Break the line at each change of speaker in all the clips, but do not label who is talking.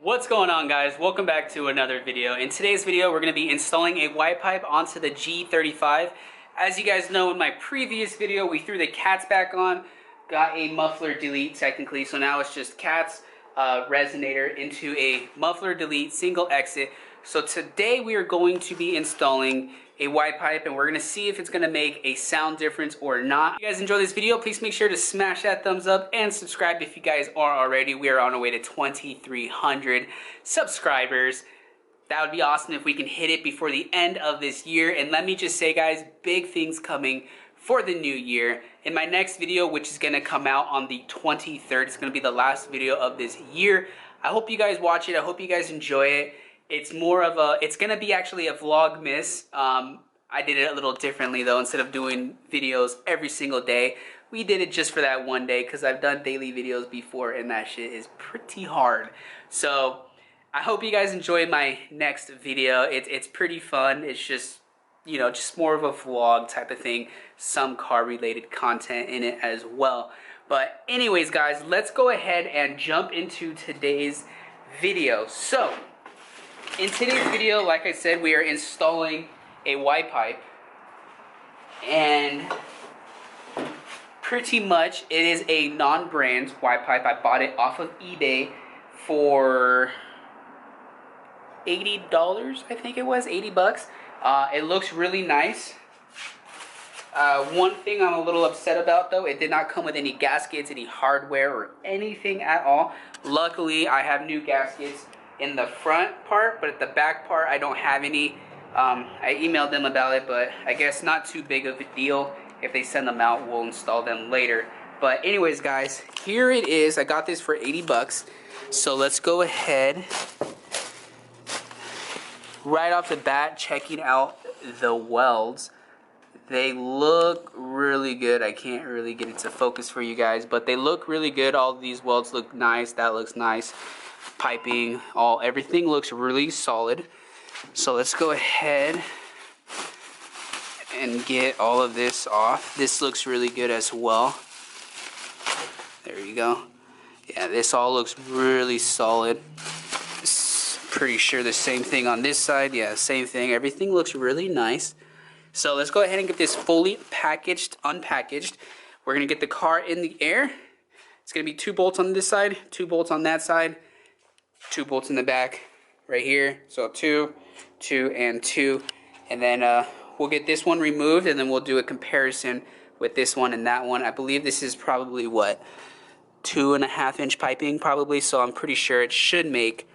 What's going on, guys? Welcome back to another video. In today's video we're going to be installing a Y pipe onto the G35. As you guys know, in my previous video we threw the cats back on, got a muffler delete technically, so now it's just cats resonator into a muffler delete single exit. So today we are going to be installing a Y pipe and we're going to see if it's going to make a sound difference or not. If you guys enjoy this video, please make sure to smash that thumbs up and subscribe if you guys are already. We are on our way to 2,300 subscribers. That would be awesome if we can hit it before the end of this year. And let me just say, guys, big things coming for the new year. In my next video, which is going to come out on the 23rd, it's going to be the last video of this year. I hope you guys watch it. I hope you guys enjoy it. It's more of a, it's going to be actually a vlogmas. I did it a little differently though. Instead of doing videos every single day, we did it just for that one day because I've done daily videos before and that shit is pretty hard. So I hope you guys enjoy my next video. It's pretty fun. It's just, you know, just more of a vlog type of thing. Some car related content in it as well. But anyways, guys, let's go ahead and jump into today's video. So in today's video, like I said, we are installing a Y pipe, and pretty much it is a non-brand Y pipe. I bought it off of eBay for $80, I think it was, 80 bucks. It looks really nice. One thing I'm a little upset about though, it did not come with any gaskets, any hardware, or anything at all. Luckily, I have new gaskets in the front part, but at the back part I don't have any. I emailed them about it, but I guess not too big of a deal. If they send them out, we'll install them later. But anyways, guys, here it is. I got this for 80 bucks. So let's go ahead. Right off the bat, checking out the welds. They look really good. I can't really get it to focus for you guys, but they look really good. All of these welds look nice. That looks nice. Piping, everything looks really solid. So let's go ahead and get all of this off. This looks really good as well. There you go. Yeah, this all looks really solid. Pretty sure the same thing on this side. Yeah, same thing. Everything looks really nice. So let's go ahead and get this fully packaged, unpackaged. We're gonna get the car in the air. It's gonna be 2 bolts on this side, 2 bolts on that side, 2 bolts in the back right here. So 2, 2, and 2. And then we'll get this one removed and then we'll do a comparison with this one and that one. I believe this is probably what, 2.5 inch piping probably. So I'm pretty sure it should make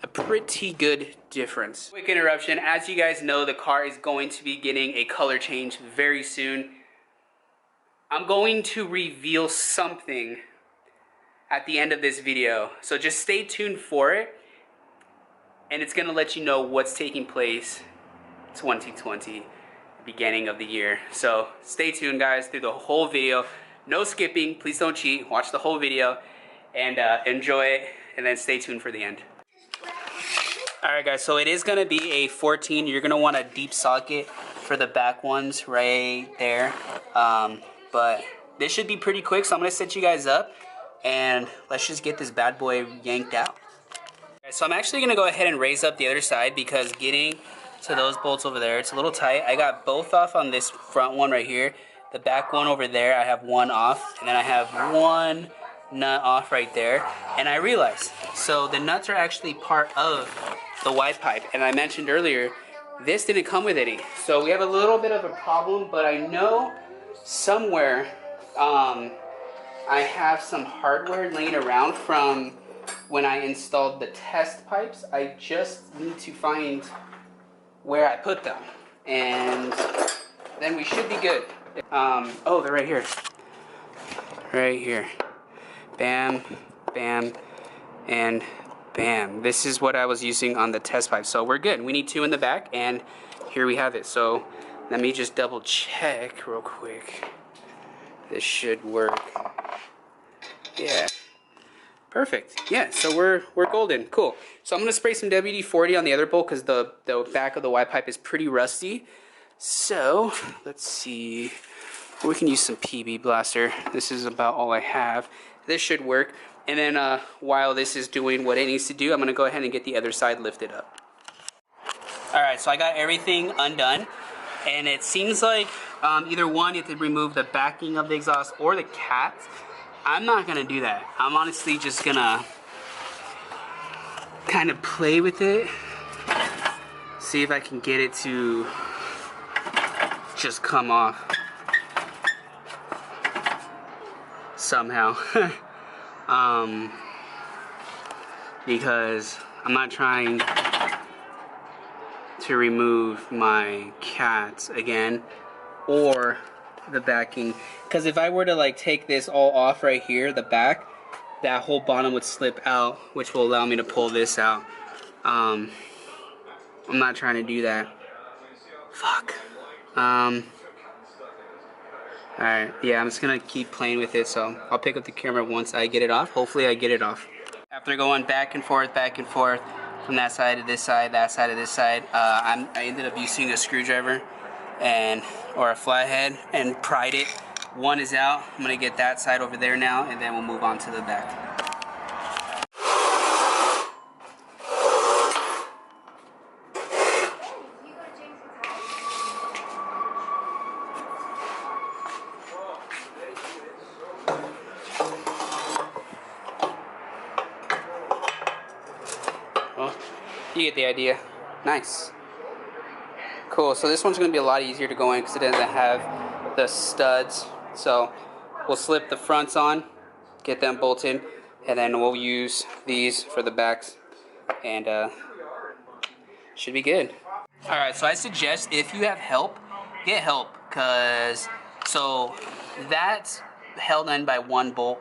a pretty good difference. Quick interruption. As you guys know, the car is going to be getting a color change very soon. I'm going to reveal something at the end of this video, so just stay tuned for it, and it's gonna let you know what's taking place 2020, beginning of the year. So stay tuned, guys, through the whole video. No skipping, please don't cheat. Watch the whole video and enjoy it, and then stay tuned for the end. Alright guys, so it is gonna be a 14. You're gonna want a deep socket for the back ones right there, but this should be pretty quick, so I'm gonna set you guys up and let's just get this bad boy yanked out. Okay, so I'm actually gonna go ahead and raise up the other side because getting to those bolts over there, it's a little tight. I got both off on this front one right here. The back one over there, I have one off, and then I have one nut off right there. And I realized, so the nuts are actually part of the Y pipe, and I mentioned earlier, this didn't come with any. So we have a little bit of a problem, but I know somewhere, I have some hardware laying around from when I installed the test pipes. I just need to find where I put them, and then we should be good. Oh, they're right here. Right here. Bam, bam, and bam. This is what I was using on the test pipe, so we're good. We need 2 in the back, and here we have it. So let me just double check real quick. This should work. Yeah, perfect. Yeah, so we're golden. Cool. So I'm gonna spray some WD-40 on the other bolt because the back of the Y pipe is pretty rusty. So let's see. We can use some PB Blaster. This is about all I have. This should work. And then while this is doing what it needs to do, I'm gonna go ahead and get the other side lifted up. Alright, so I got everything undone. And it seems like either one, you have to remove the backing of the exhaust or the cats. I'm not gonna do that. I'm honestly just gonna kind of play with it. See if I can get it to just come off somehow. Because I'm not trying to remove my cats again or the backing, because if I were to like take this all off right here, the back, that whole bottom would slip out, which will allow me to pull this out. I'm not trying to do that. Fuck. Alright, yeah, I'm just gonna keep playing with it, so I'll pick up the camera once I get it off. Hopefully I get it off. After going back and forth from that side to this side, that side to this side, I ended up using a screwdriver or a flathead and pried it. One is out. I'm gonna get that side over there now, and then we'll move on to the back. Well, you get the idea. Nice. Cool, so this one's going to be a lot easier to go in because it doesn't have the studs. So we'll slip the fronts on, get them bolted, and then we'll use these for the backs, and should be good. Alright, so I suggest if you have help, get help, because so that's held in by one bolt.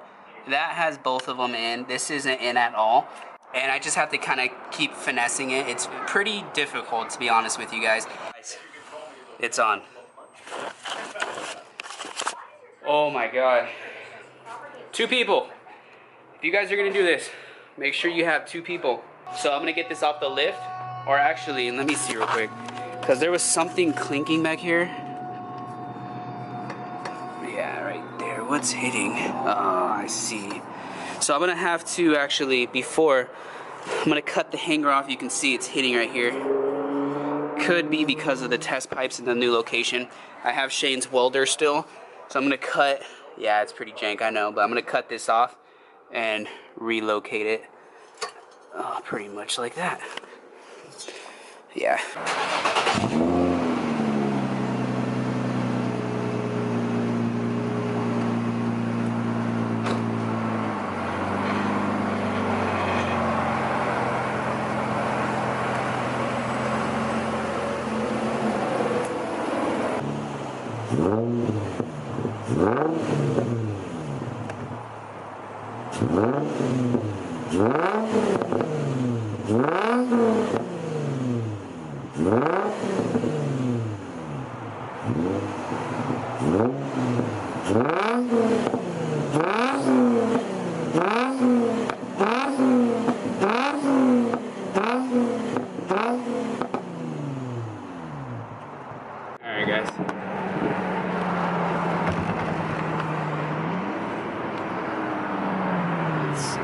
That has both of them in. This isn't in at all. And I just have to kind of keep finessing it. It's pretty difficult, to be honest with you guys. It's on. Oh my god. 2 people. If you guys are gonna do this, make sure you have 2 people. So I'm gonna get this off the lift, or actually, let me see real quick, because there was something clinking back here. Yeah, right there. What's hitting? Oh, I see. So I'm gonna have to actually, I'm gonna cut the hanger off. You can see it's hitting right here. Could be because of the test pipes in the new location. I have Shane's welder still, so I'm gonna cut, yeah, it's pretty jank, I know, but I'm gonna cut this off and relocate it. Pretty much like that. Yeah. Alright guys. Let's see.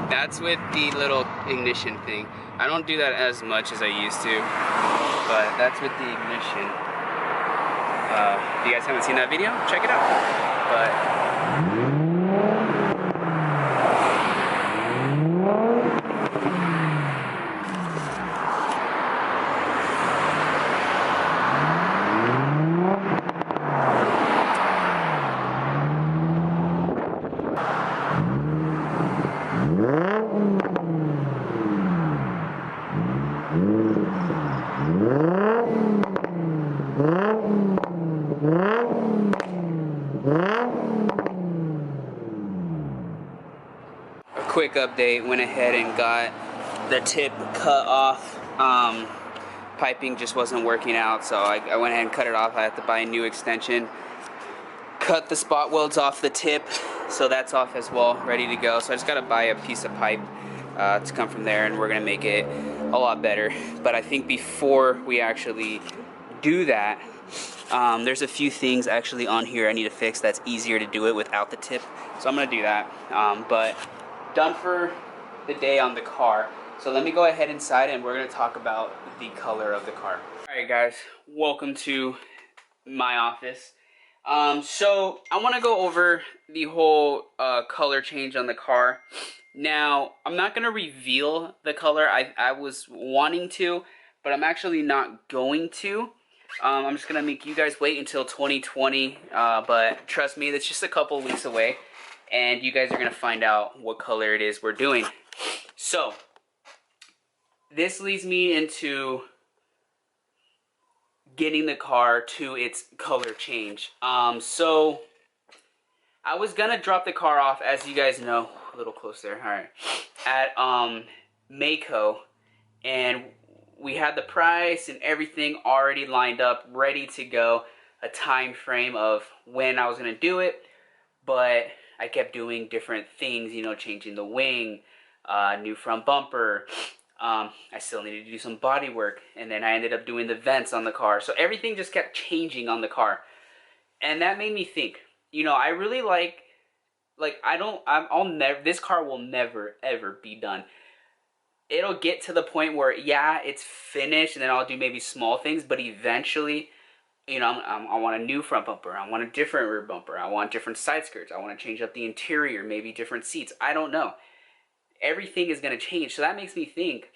That's with the little ignition thing. I don't do that as much as I used to, but that's with the ignition. If you guys haven't seen that video, check it out. But quick update. Went ahead and got the tip cut off. Piping just wasn't working out, so I went ahead and cut it off. I had to buy a new extension. Cut the spot welds off the tip, so that's off as well, ready to go. So I just gotta buy a piece of pipe to come from there, and we're gonna make it a lot better. But I think before we actually do that, there's a few things actually on here I need to fix that's easier to do it without the tip. So I'm gonna do that. But done for the day on the car. So let me go ahead inside and we're gonna talk about the color of the car. Alright guys, welcome to my office. So I want to go over the whole color change on the car. Now, I'm not going to reveal the color. I was wanting to, but I'm actually not going to. I'm just going to make you guys wait until 2020, but trust me, that's just a couple weeks away, and you guys are going to find out what color it is we're doing. So, this leads me into getting the car to its color change. So I was gonna drop the car off, as you guys know, a little close there, all right, at Maaco, and we had the price and everything already lined up, ready to go, a time frame of when I was gonna do it, but I kept doing different things, you know, changing the wing, new front bumper. I still needed to do some body work, and then I ended up doing the vents on the car. So everything just kept changing on the car, and that made me think. You know, I really I'll never. This car will never ever be done. It'll get to the point where yeah, it's finished, and then I'll do maybe small things, but eventually, you know, I want a new front bumper. I want a different rear bumper. I want different side skirts. I want to change up the interior, maybe different seats. I don't know. Everything is going to change. So that makes me think,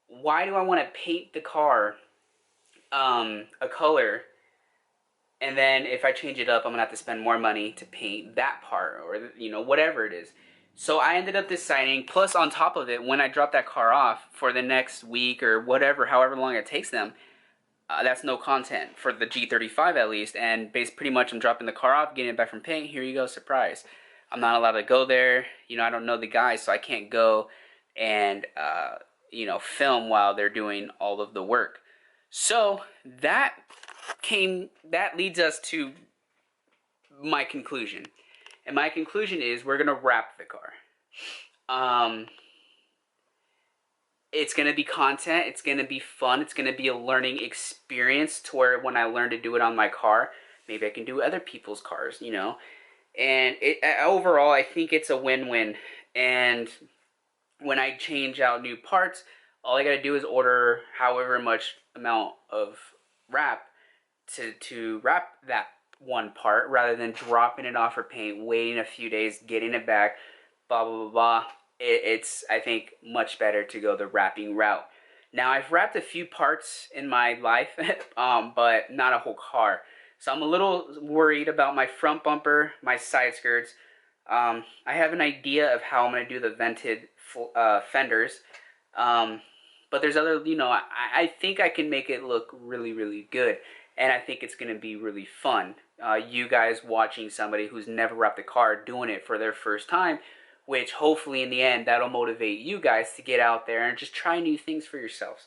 why do I want to paint the car a color, and then if I change it up, I'm going to have to spend more money to paint that part, or, you know, whatever it is. So I ended up deciding, plus on top of it, when I drop that car off for the next week or whatever, however long it takes them, that's no content for the G35 at least, and pretty much I'm dropping the car off, getting it back from paint, here you go, surprise. I'm not allowed to go there. You know, I don't know the guys, so I can't go and, you know, film while they're doing all of the work. So that leads us to my conclusion. And my conclusion is we're going to wrap the car. It's going to be content. It's going to be fun. It's going to be a learning experience to where when I learn to do it on my car, maybe I can do other people's cars, you know. And overall, I think it's a win-win. And when I change out new parts, all I gotta do is order however much amount of wrap to wrap that one part, rather than dropping it off for paint, waiting a few days, getting it back, blah, blah, blah, blah. It's, I think, much better to go the wrapping route. Now, I've wrapped a few parts in my life, but not a whole car. So I'm a little worried about my front bumper, my side skirts. I have an idea of how I'm going to do the vented fenders. But there's other, you know, I think I can make it look really, really good. And I think it's going to be really fun. You guys watching somebody who's never wrapped a car doing it for their first time, which hopefully in the end that'll motivate you guys to get out there and just try new things for yourselves.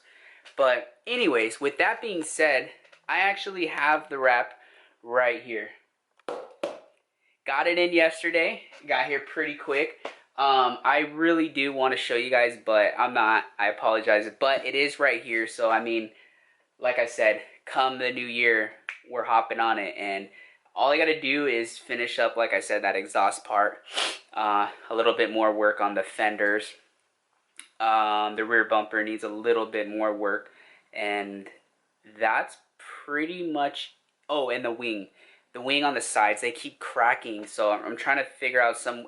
But anyways, with that being said, I actually have the wrap right here. Got it in yesterday. Got here pretty quick. I really do want to show you guys, but I'm not. I apologize. But it is right here. So, I mean, like I said, come the new year, we're hopping on it. And all I got to do is finish up, like I said, that exhaust part. A little bit more work on the fenders. The rear bumper needs a little bit more work. And that's pretty much... Oh, and the wing. The wing on the sides, they keep cracking. So I'm trying to figure out some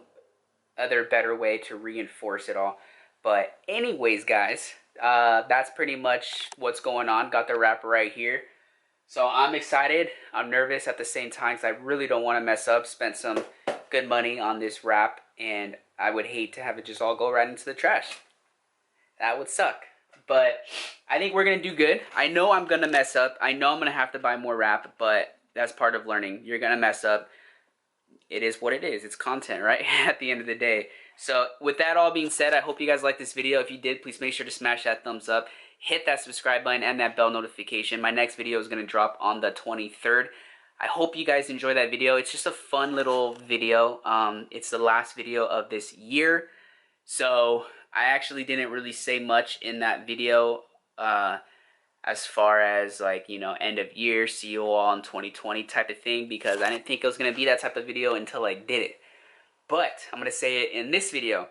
other better way to reinforce it all. But anyways, guys, that's pretty much what's going on. Got the wrap right here. So I'm excited. I'm nervous at the same time because I really don't want to mess up. Spent some good money on this wrap, and I would hate to have it just all go right into the trash. That would suck. But I think we're going to do good. I know I'm going to mess up. I know I'm going to have to buy more wrap, but that's part of learning. You're going to mess up. it is what it is. It's content, right? At the end of the day. So with that all being said, I hope you guys liked this video. If you did, please make sure to smash that thumbs up. Hit that subscribe button and that bell notification. My next video is going to drop on the 23rd. I hope you guys enjoy that video. It's just a fun little video. It's the last video of this year. So I actually didn't really say much in that video as far as like, you know, end of year, see you all in 2020 type of thing, because I didn't think it was going to be that type of video until I did it. But I'm going to say it in this video.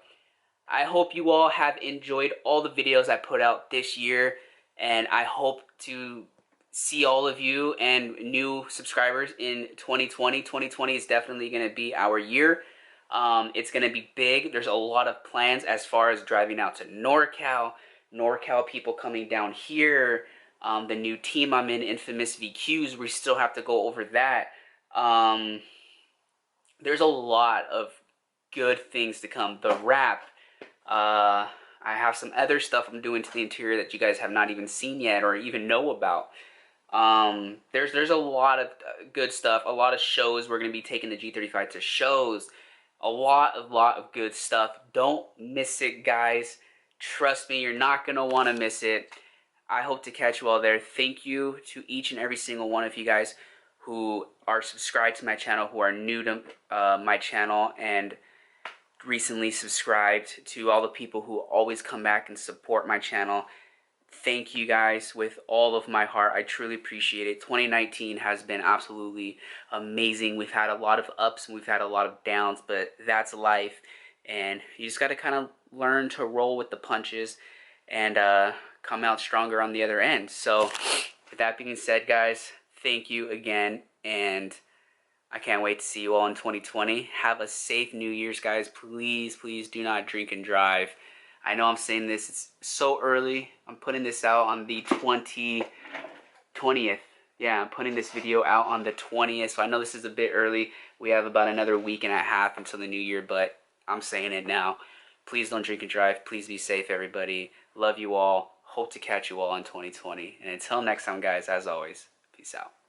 I hope you all have enjoyed all the videos I put out this year, and I hope to see all of you and new subscribers in 2020. 2020 is definitely going to be our year. It's going to be big. There's a lot of plans as far as driving out to NorCal people coming down here, the new team I'm in, Infamous VQs, we still have to go over that. There's a lot of good things to come. The wrap, I have some other stuff I'm doing to the interior that you guys have not even seen yet or even know about. There's a lot of good stuff, a lot of shows. We're going to be taking the G35 to shows, a lot of good stuff. Don't miss it, guys. Trust me, you're not going to want to miss it. I hope to catch you all there. Thank you to each and every single one of you guys who are subscribed to my channel, who are new to my channel, and recently subscribed, to all the people who always come back and support my channel. Thank you guys with all of my heart. I truly appreciate it. 2019 has been absolutely amazing. We've had a lot of ups and we've had a lot of downs, but that's life. And you just got to kind of learn to roll with the punches and come out stronger on the other end. So with that being said, guys, thank you again, and I can't wait to see you all in 2020. Have a safe New Year's, guys. Please, please do not drink and drive. I know I'm saying this, it's so early. I'm putting this out on the 20th. Yeah, I'm putting this video out on the 20th, so I know this is a bit early. We have about another week and a half until the new year, but I'm saying it now. Please don't drink and drive. Please be safe, everybody. Love you all. Hope to catch you all in 2020. And until next time, guys, as always, peace out.